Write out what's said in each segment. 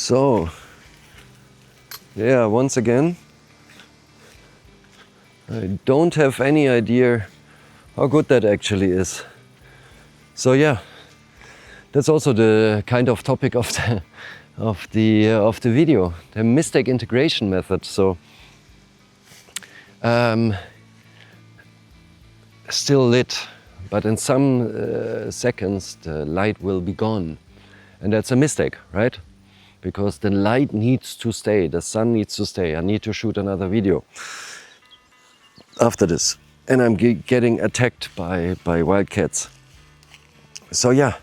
So, yeah, once again, I don't have any idea how good that actually is. So yeah, that's also the kind of topic of the video, the mistake integration method. So still lit, but in some seconds the light will be gone, and that's a mistake, right? Because the light needs to stay, the sun needs to stay. I need to shoot another video after this, and I'm getting attacked by wildcats. So yeah,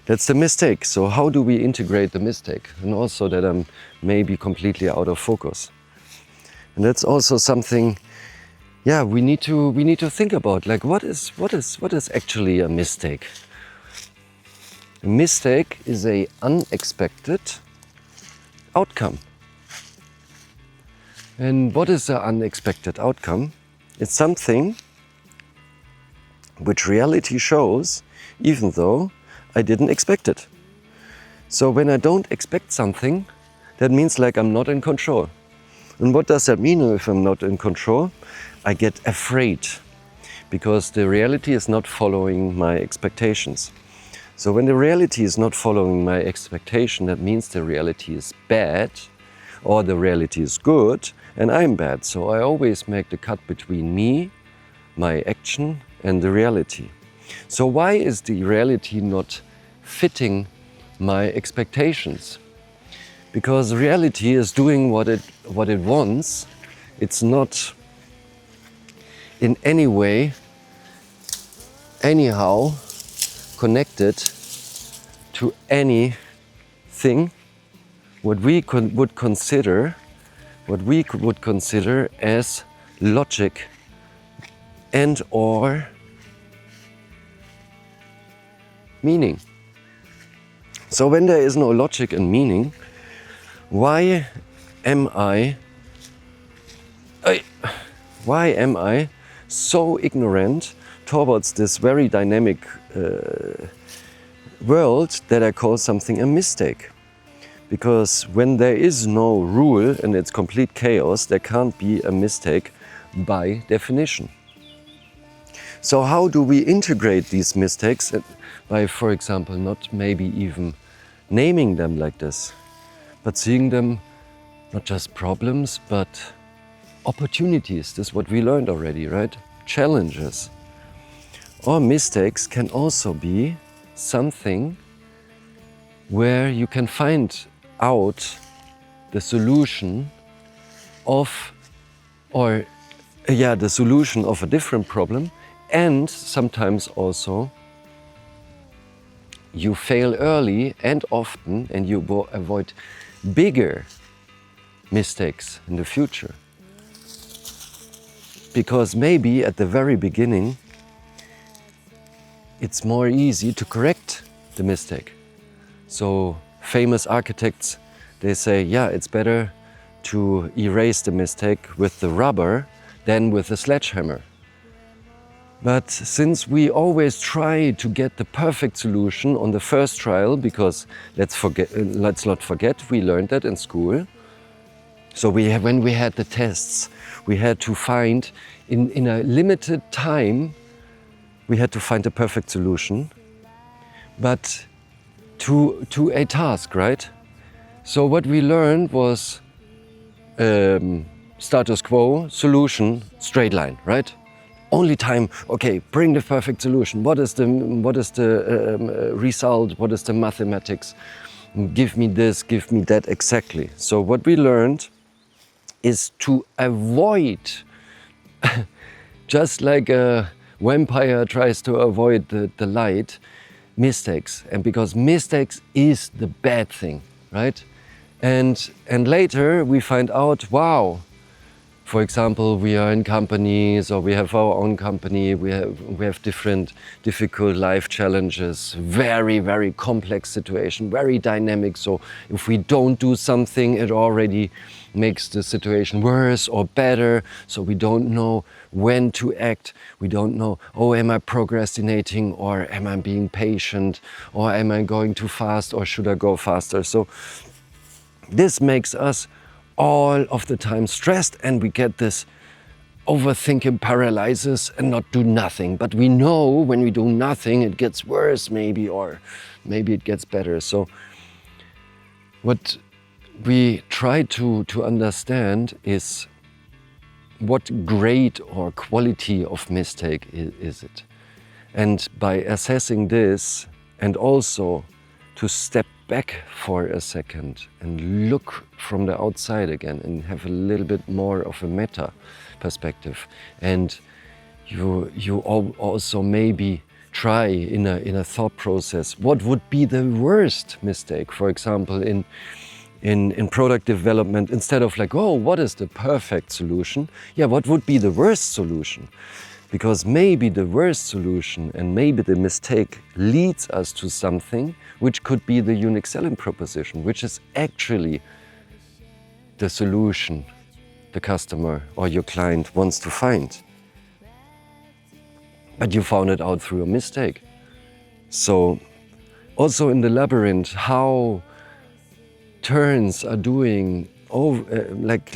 that's the mistake. So how do we integrate the mistake? And also that I'm maybe completely out of focus. And that's also something, yeah, we need to think about. Like, what is actually a mistake? A mistake is an unexpected outcome. And what is an unexpected outcome? It's something which reality shows, even though I didn't expect it. So when I don't expect something, that means like I'm not in control. And what does that mean if I'm not in control? I get afraid because the reality is not following my expectations. So when the reality is not following my expectation, that means the reality is bad or the reality is good and I'm bad. So I always make the cut between me, my action, and the reality. So why is the reality not fitting my expectations? Because reality is doing what it wants. It's not in any way, anyhow, connected to anything what we would consider as logic and or meaning. So when there is no logic and meaning, why am I so ignorant towards this very dynamic world that I call something a mistake? Because when there is no rule and it's complete chaos, there can't be a mistake by definition. So how do we integrate these mistakes? By, for example, not maybe even naming them like this, but seeing them not just problems, but opportunities. This is what we learned already, right? Challenges. Or mistakes can also be something where you can find out the solution of, the solution of a different problem, and sometimes also you fail early and often, and you avoid bigger mistakes in the future. Because maybe at the very beginning, it's more easy to correct the mistake. So famous architects, they say, yeah, it's better to erase the mistake with the rubber than with a sledgehammer. But since we always try to get the perfect solution on the first trial, because let's not forget, we learned that in school. So when we had the tests, we had to find, in a limited time, we had to find the perfect solution, but to a task, right? So what we learned was status quo, solution, straight line, right? Only time, okay, bring the perfect solution. What is the result? What is the mathematics? Give me this, give me that, exactly. So what we learned is to avoid, just like a vampire tries to avoid the light, mistakes. And because mistakes is the bad thing, right? And later we find out, wow, for example, we are in companies or we have our own company, we have different difficult life challenges, very, very complex situation, very dynamic. So if we don't do something, it already makes the situation worse or better. So we don't know when to act. We don't know, oh, am I procrastinating or am I being patient or am I going too fast or should I go faster? So This makes us all of the time stressed, and we get this overthinking paralysis and not do nothing. But we know when we do nothing, it gets worse maybe, or maybe it gets better. So what we try to understand is what grade or quality of mistake is it. And by assessing this, and also to step back for a second and look from the outside again and have a little bit more of a meta perspective. And you also maybe try in a thought process, what would be the worst mistake? For example, in product development, instead of like, oh, what is the perfect solution? Yeah, what would be the worst solution? Because maybe the worst solution and maybe the mistake leads us to something which could be the unique selling proposition, which is actually the solution the customer or your client wants to find. But you found it out through a mistake. So also in the labyrinth, how turns are doing like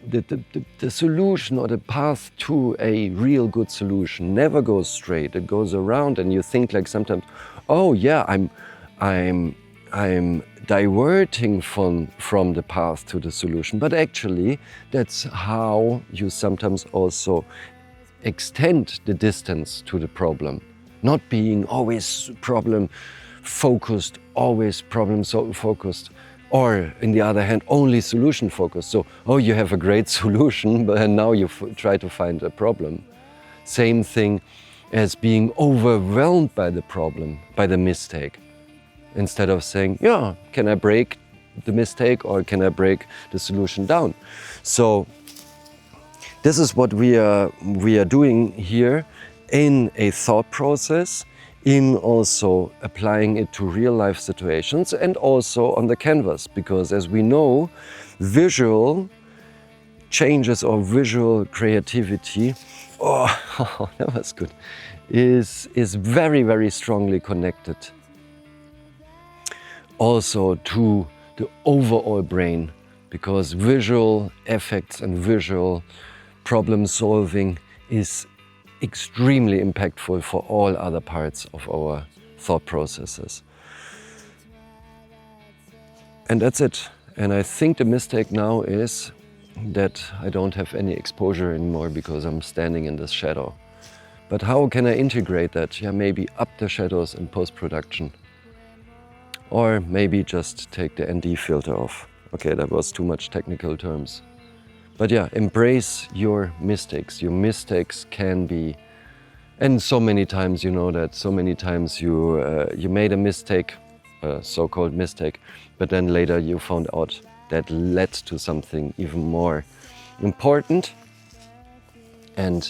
the solution or the path to a real good solution never goes straight. It goes around, and you think like sometimes, oh yeah, I'm diverting from the path to the solution. But actually, that's how you sometimes also extend the distance to the problem. Not being always problem focused, always problem focused. Or, on the other hand, only solution focused. So, oh, you have a great solution, but now you try to find a problem. Same thing as being overwhelmed by the problem, by the mistake. Instead of saying, yeah, can I break the mistake or can I break the solution down? So, this is what we are doing here in a thought process, in also applying it to real life situations and also on the canvas, because as we know, visual changes or visual creativity, oh, that was good, is very, very strongly connected also to the overall brain, because visual effects and visual problem solving is extremely impactful for all other parts of our thought processes. And that's it. And I think the mistake now is that I don't have any exposure anymore because I'm standing in this shadow. But how can I integrate that? Yeah, maybe up the shadows in post-production. Or maybe just take the ND filter off. Okay, that was too much technical terms. But yeah, embrace your mistakes. Your mistakes can be, and so many times you know that, so many times you made a mistake, a so-called mistake, but then later you found out that led to something even more important. And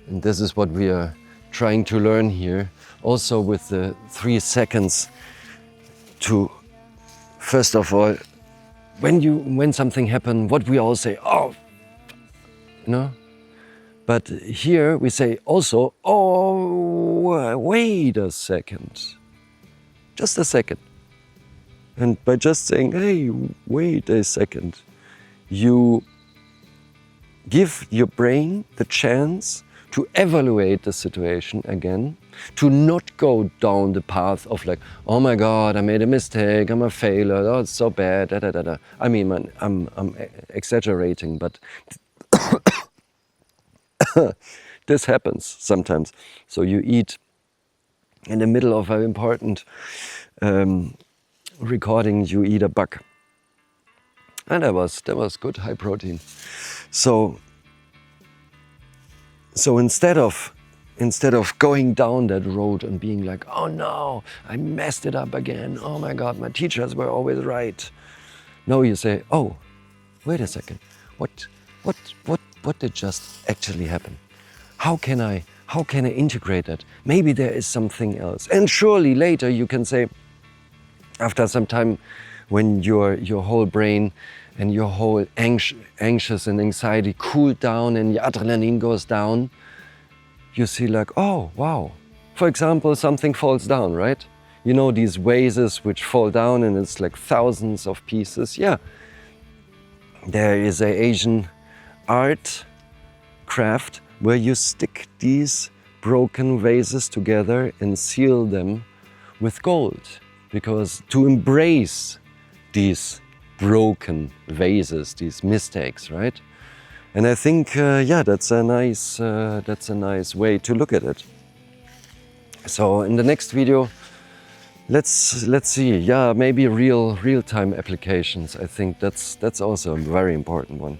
this is what we are trying to learn here, also with the 3 seconds to, first of all, when something happens, what we all say, oh, you know? But here we say also, oh, wait a second. Just a second. And by just saying, hey, wait a second, you give your brain the chance to evaluate the situation again, to not go down the path of like, oh my God, I made a mistake, I'm a failure, oh, it's so bad, da da da da. I mean, I'm exaggerating, but this happens sometimes. So you eat in the middle of an important recording, you eat a bug, and that was good, high protein. So instead of going down that road and being like, oh no, I messed it up again, oh my God, my teachers were always right. No, you say, oh, wait a second, what did just actually happen? How can I integrate that? Maybe there is something else. And surely later you can say, after some time, when your whole brain and your whole anxious and anxiety cool down and your adrenaline goes down, you see like, oh, wow. For example, something falls down, right? You know, these vases which fall down and it's like thousands of pieces. Yeah, there is a Asian art craft where you stick these broken vases together and seal them with gold, because to embrace these broken vases, these mistakes, right? And I think, yeah, that's a nice way to look at it. So in the next video, let's see, yeah, maybe real-time applications. I think that's also a very important one.